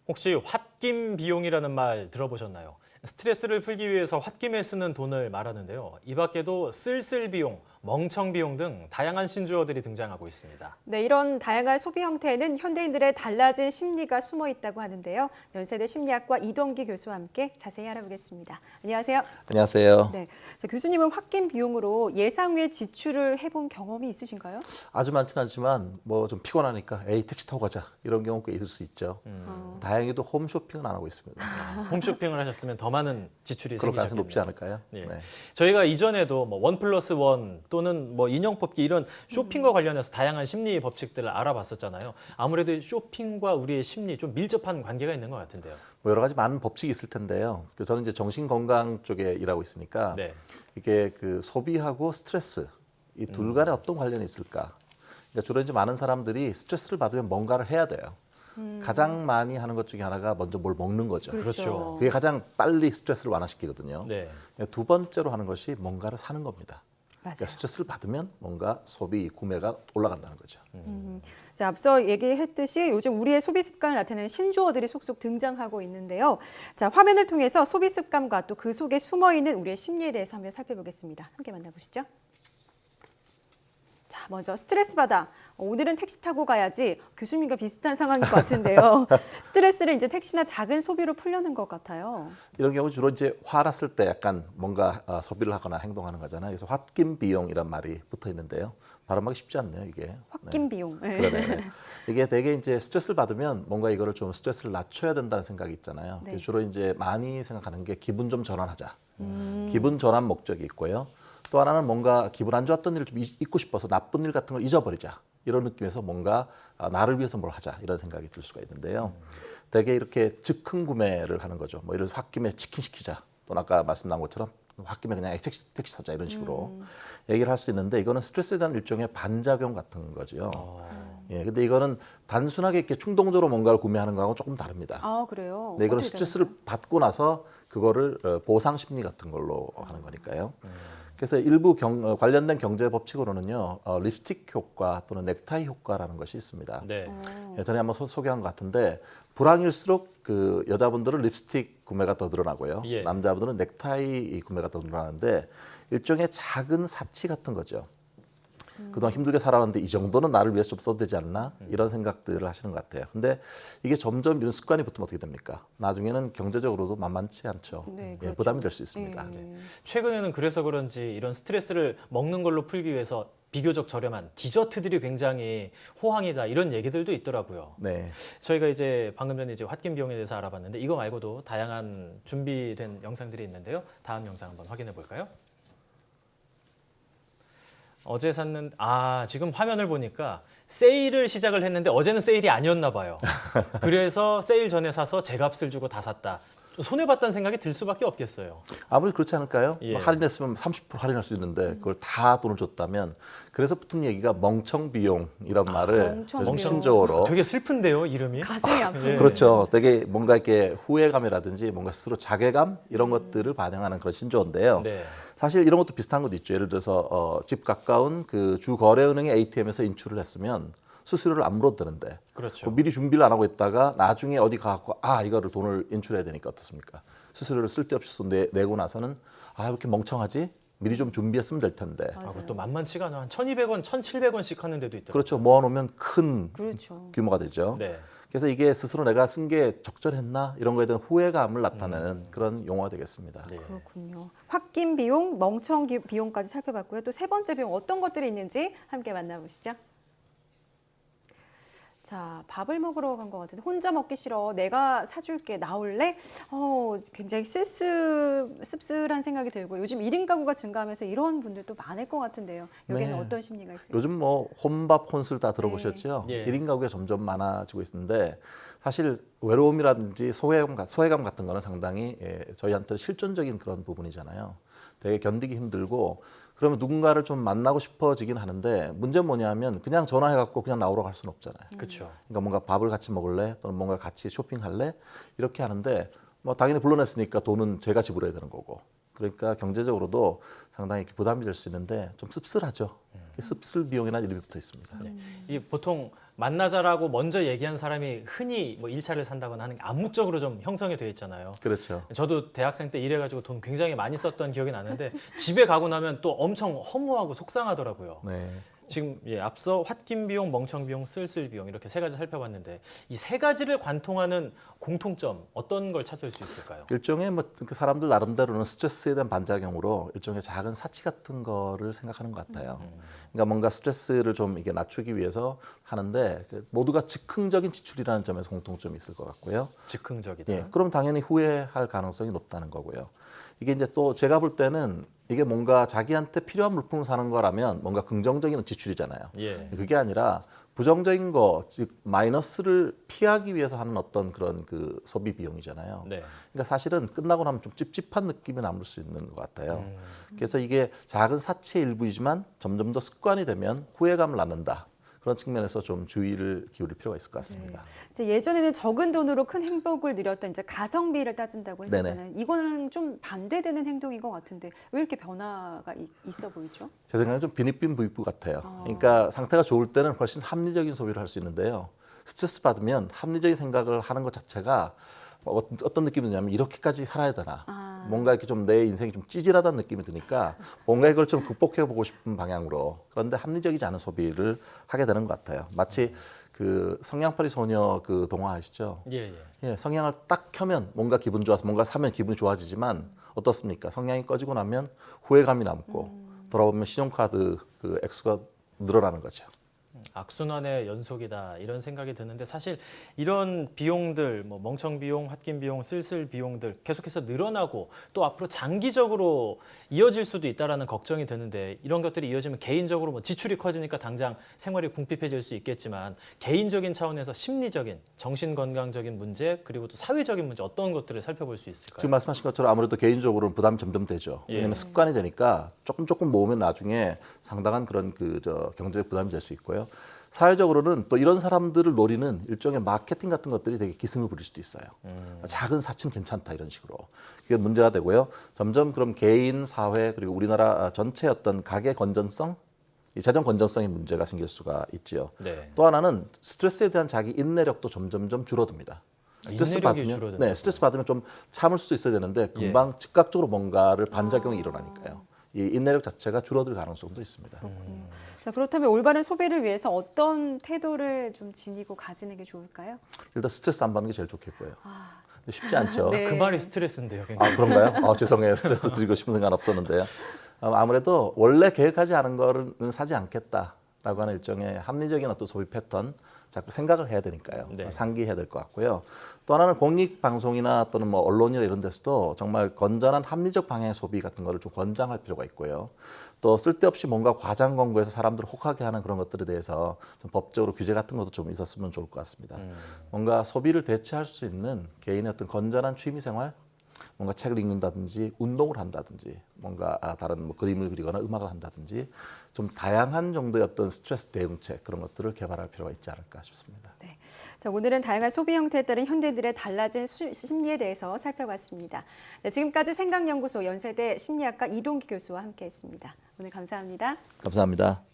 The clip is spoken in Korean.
혹시 홧김 비용이라는 말 들어보셨나요? 스트레스를 풀기 위해서 홧김에 쓰는 돈을 말하는데요. 이 밖에도 쓸쓸 비용, 멍청 비용 등 다양한 신조어들이 등장하고 있습니다. 네, 이런 다양한 소비 형태에는 현대인들의 달라진 심리가 숨어 있다고 하는데요. 연세대 심리학과 이동기 교수와 함께 자세히 알아보겠습니다. 안녕하세요. 안녕하세요. 네, 교수님은 홧김 비용으로 예상 외 지출을 해본 경험이 있으신가요? 아주 많지는 않지만 뭐 좀 피곤하니까 에이 택시 타고 가자 이런 경우 꽤 있을 수 있죠. 다행히도 홈쇼핑은 안 하고 있습니다. 홈쇼핑을 하셨으면 더 많은 지출이 그럴 가능성이 생기셨겠네요. 높지 않을까요? 예. 네. 저희가 이전에도 뭐 1+1 또는 뭐 인형 뽑기 이런 쇼핑과 관련해서 다양한 심리 법칙들을 알아봤었잖아요. 아무래도 쇼핑과 우리의 심리 좀 밀접한 관계가 있는 것 같은데요. 뭐 여러 가지 많은 법칙이 있을 텐데요. 저는 이제 정신 건강 쪽에 일하고 있으니까 네. 이게 그 소비하고 스트레스 이 둘 간에 어떤 관련이 있을까? 그러니까 주로 이제 많은 사람들이 스트레스를 받으면 뭔가를 해야 돼요. 가장 많이 하는 것 중에 하나가 먼저 뭘 먹는 거죠. 그렇죠. 그게 가장 빨리 스트레스를 완화시키거든요. 네. 두 번째로 하는 것이 뭔가를 사는 겁니다. 맞아요. 그러니까 스트레스를 받으면 뭔가 소비, 구매가 올라간다는 거죠. 자, 앞서 얘기했듯이 요즘 우리의 소비 습관을 나타내는 신조어들이 속속 등장하고 있는데요. 자, 화면을 통해서 소비 습관과 또 그 속에 숨어 있는 우리의 심리에 대해서 한번 살펴보겠습니다. 함께 만나보시죠. 자, 먼저 스트레스 받아. 오늘은 택시 타고 가야지. 교수님과 비슷한 상황일 것 같은데요. 스트레스를 이제 택시나 작은 소비로 풀려는 것 같아요. 이런 경우 주로 이제 화났을 때 약간 뭔가 소비를 하거나 행동하는 거잖아요. 그래서 홧김 비용이란 말이 붙어 있는데요. 발음하기 쉽지 않네요, 이게. 홧김 비용. 네. 그러네. 이게 되게 이제 스트레스를 받으면 뭔가 이거를 좀 스트레스를 낮춰야 된다는 생각이 있잖아요. 네. 주로 이제 많이 생각하는 게 기분 좀 전환하자. 기분 전환 목적이 있고요. 또 하나는 뭔가 기분 안 좋았던 일을 좀 잊고 싶어서 나쁜 일 같은 걸 잊어버리자. 이런 느낌에서 뭔가 나를 위해서 뭘 하자. 이런 생각이 들 수가 있는데요. 되게 이렇게 즉흥 구매를 하는 거죠. 뭐 이런 홧김에 치킨 시키자. 또는 아까 말씀 나온 것처럼 홧김에 그냥 택시 타자 이런 식으로 얘기를 할 수 있는데 이거는 스트레스에 대한 일종의 반작용 같은 거죠. 예, 근데 이거는 단순하게 이렇게 충동적으로 뭔가를 구매하는 거하고 조금 다릅니다. 아, 그래요? 네, 이거는 어떻게 스트레스를 다른가요? 받고 나서 그거를 보상 심리 같은 걸로 하는 거니까요. 그래서 일부 관련된 경제 법칙으로는요, 립스틱 효과 또는 넥타이 효과라는 것이 있습니다. 네. 예전에 한번 소개한 것 같은데 불황일수록 그 여자분들은 립스틱 구매가 더 늘어나고요, 예. 남자분들은 넥타이 구매가 더 늘어나는데 일종의 작은 사치 같은 거죠. 그동안 힘들게 살아왔는데 이 정도는 나를 위해서 좀 써도 되지 않나? 이런 생각들을 하시는 것 같아요. 근데 이게 점점 이런 습관이 붙으면 어떻게 됩니까? 나중에는 경제적으로도 만만치 않죠. 네, 예, 그렇죠. 부담이 될 수 있습니다. 네. 네. 최근에는 그래서 그런지 이런 스트레스를 먹는 걸로 풀기 위해서 비교적 저렴한 디저트들이 굉장히 호황이다 이런 얘기들도 있더라고요. 네. 저희가 이제 방금 전에 이제 홧김 비용에 대해서 알아봤는데 이거 말고도 다양한 준비된 영상들이 있는데요. 다음 영상 한번 확인해 볼까요? 어제 샀는 지금 화면을 보니까 세일을 시작을 했는데 어제는 세일이 아니었나 봐요. 그래서 세일 전에 사서 제값을 주고 다 샀다. 좀 손해봤다는 생각이 들 수밖에 없겠어요. 아무리 그렇지 않을까요? 예. 할인했으면 30% 할인할 수 있는데 그걸 다 돈을 줬다면 그래서 붙은 얘기가 멍청 비용 이런 말을 멍청 요즘 비용. 신조어로 되게 슬픈데요, 이름이? 가슴이 아프네요. 예. 그렇죠. 되게 뭔가 이렇게 후회감이라든지 뭔가 스스로 자괴감 이런 것들을 반영하는 그런 신조어인데요. 네. 사실 이런 것도 비슷한 것도 있죠. 예를 들어서 집 가까운 그 주 거래은행의 ATM에서 인출을 했으면 수수료를 안 물어드는데 그렇죠. 미리 준비를 안 하고 있다가 나중에 어디 가갖고 이거를 돈을 인출해야 되니까 어떻습니까? 수수료를 쓸데없이 내고 나서는 이렇게 멍청하지? 미리 좀 준비했으면 될 텐데. 그것도 만만치가 않아. 한 1,200원, 1,700원씩 하는 데도 있더라고요. 그렇죠. 모아놓으면 큰 그렇죠. 규모가 되죠. 네. 그래서 이게 스스로 내가 쓴 게 적절했나 이런 거에 대한 후회감을 나타내는 그런 용어가 되겠습니다. 네. 그렇군요. 홧김 비용, 멍청 비용까지 살펴봤고요. 또 세 번째 비용 어떤 것들이 있는지 함께 만나보시죠. 자, 밥을 먹으러 간 것 같은데 혼자 먹기 싫어. 내가 사줄게. 나올래? 굉장히 씁쓸한 생각이 들고 요즘 1인 가구가 증가하면서 이런 분들도 많을 것 같은데요. 여기에는 네. 어떤 심리가 있습니까? 요즘 뭐 혼밥 혼술 다 들어보셨죠? 네. 예. 1인 가구가 점점 많아지고 있는데 사실 외로움이라든지 소외감 같은 거는 상당히 저희한테 실존적인 그런 부분이잖아요. 되게 견디기 힘들고 그러면 누군가를 좀 만나고 싶어지긴 하는데 문제는 뭐냐면 그냥 전화해갖고 그냥 나오러 갈 수는 없잖아요. 그렇죠. 그러니까 뭔가 밥을 같이 먹을래 또는 뭔가 같이 쇼핑할래 이렇게 하는데 뭐 당연히 불러냈으니까 돈은 제가 지불해야 되는 거고 그러니까 경제적으로도 상당히 부담이 될 수 있는데 좀 씁쓸하죠. 씁쓸 비용이라는 이름이 붙어 있습니다. 이 보통 만나자라고 먼저 얘기한 사람이 흔히 뭐 1차를 산다거나 하는 게 암묵적으로 좀 형성이 돼 있잖아요. 그렇죠. 저도 대학생 때 일해가지고 돈 굉장히 많이 썼던 기억이 나는데 집에 가고 나면 또 엄청 허무하고 속상하더라고요. 네. 지금 앞서 홧김 비용, 멍청 비용, 쓸쓸 비용 이렇게 세 가지 살펴봤는데 이 세 가지를 관통하는 공통점 어떤 걸 찾을 수 있을까요? 일종의 뭐 사람들 나름대로는 스트레스에 대한 반작용으로 일종의 작은 사치 같은 거를 생각하는 것 같아요. 그러니까 뭔가 스트레스를 좀 이게 낮추기 위해서 하는데 모두가 즉흥적인 지출이라는 점에서 공통점이 있을 것 같고요. 즉흥적이다. 예, 그럼 당연히 후회할 가능성이 높다는 거고요. 이게 이제 또 제가 볼 때는 이게 뭔가 자기한테 필요한 물품을 사는 거라면 뭔가 긍정적인 지출이잖아요. 예. 그게 아니라 부정적인 거, 즉 마이너스를 피하기 위해서 하는 어떤 그런 그 소비 비용이잖아요. 네. 그러니까 사실은 끝나고 나면 좀 찝찝한 느낌이 남을 수 있는 것 같아요. 그래서 이게 작은 사치의 일부이지만 점점 더 습관이 되면 후회감을 낳는다. 그런 측면에서 좀 주의를 기울일 필요가 있을 것 같습니다. 이제 예전에는 적은 돈으로 큰 행복을 누렸던 이제 가성비를 따진다고 했었잖아요. 이거는 좀 반대되는 행동인 것 같은데 왜 이렇게 변화가 있어 보이죠? 제 생각엔 좀 빈익빈 부익부 같아요. 그러니까 상태가 좋을 때는 훨씬 합리적인 소비를 할 수 있는데요. 스트레스 받으면 합리적인 생각을 하는 것 자체가 어떤 느낌이 드냐면 이렇게까지 살아야 되나. 뭔가 이렇게 좀 내 인생이 좀 찌질하다는 느낌이 드니까 뭔가 이걸 좀 극복해 보고 싶은 방향으로 그런데 합리적이지 않은 소비를 하게 되는 것 같아요. 마치 그 성냥팔이 소녀 그 동화 아시죠? 예. 예, 성냥을 딱 켜면 뭔가 기분 좋아서 뭔가 사면 기분이 좋아지지만 어떻습니까? 성냥이 꺼지고 나면 후회감이 남고 돌아보면 신용카드 그 액수가 늘어나는 거죠. 악순환의 연속이다 이런 생각이 드는데 사실 이런 비용들 뭐 멍청 비용, 홧김 비용, 쓸쓸 비용들 계속해서 늘어나고 또 앞으로 장기적으로 이어질 수도 있다라는 걱정이 드는데 이런 것들이 이어지면 개인적으로 뭐 지출이 커지니까 당장 생활이 궁핍해질 수 있겠지만 개인적인 차원에서 심리적인 정신건강적인 문제 그리고 또 사회적인 문제 어떤 것들을 살펴볼 수 있을까요? 지금 말씀하신 것처럼 아무래도 개인적으로는 부담이 점점 되죠. 왜냐하면 습관이 되니까 조금 모으면 나중에 상당한 그런 경제적 부담이 될 수 있고요. 사회적으로는 또 이런 사람들을 노리는 일종의 마케팅 같은 것들이 되게 기승을 부릴 수도 있어요. 작은 사치는 괜찮다 이런 식으로. 그게 문제가 되고요. 점점 그럼 개인, 사회 그리고 우리나라 전체의 어떤 가계 건전성, 이 재정 건전성의 문제가 생길 수가 있지요. 네. 또 하나는 스트레스에 대한 자기 인내력도 점점점 줄어듭니다. 인내력이 줄어든다고요? 네, 스트레스 받으면 좀 참을 수 있어야 되는데 금방 즉각적으로 뭔가를 반작용이 일어나니까요. 이 인내력 자체가 줄어들 가능성도 있습니다. 자, 그렇다면 올바른 소비를 위해서 어떤 태도를 좀 지니고 가지는 게 좋을까요? 일단 스트레스 안 받는 게 제일 좋겠고요. 근데 쉽지 않죠. 네. 그 말이 스트레스인데요. 굉장히. 아, 그런가요? 죄송해요. 스트레스 드리고 싶은 생각 없었는데요. 아무래도 원래 계획하지 않은 거는 사지 않겠다라고 하는 일종의 합리적인 어떤 소비 패턴 자꾸 생각을 해야 되니까요. 네. 상기해야 될 것 같고요. 또 하나는 공익 방송이나 또는 뭐 언론이나 이런 데서도 정말 건전한 합리적 방향의 소비 같은 거를 좀 권장할 필요가 있고요. 또 쓸데없이 뭔가 과장 광고해서 사람들을 혹하게 하는 그런 것들에 대해서 좀 법적으로 규제 같은 것도 좀 있었으면 좋을 것 같습니다. 뭔가 소비를 대체할 수 있는 개인의 어떤 건전한 취미 생활, 뭔가 책을 읽는다든지 운동을 한다든지 뭔가 다른 뭐 그림을 그리거나 음악을 한다든지 좀 다양한 정도의 어떤 스트레스 대응책 그런 것들을 개발할 필요가 있지 않을까 싶습니다. 네. 자, 오늘은 다양한 소비 형태에 따른 현대인들의 달라진 심리에 대해서 살펴봤습니다. 네, 지금까지 생각연구소 연세대 심리학과 이동기 교수와 함께했습니다. 오늘 감사합니다. 감사합니다.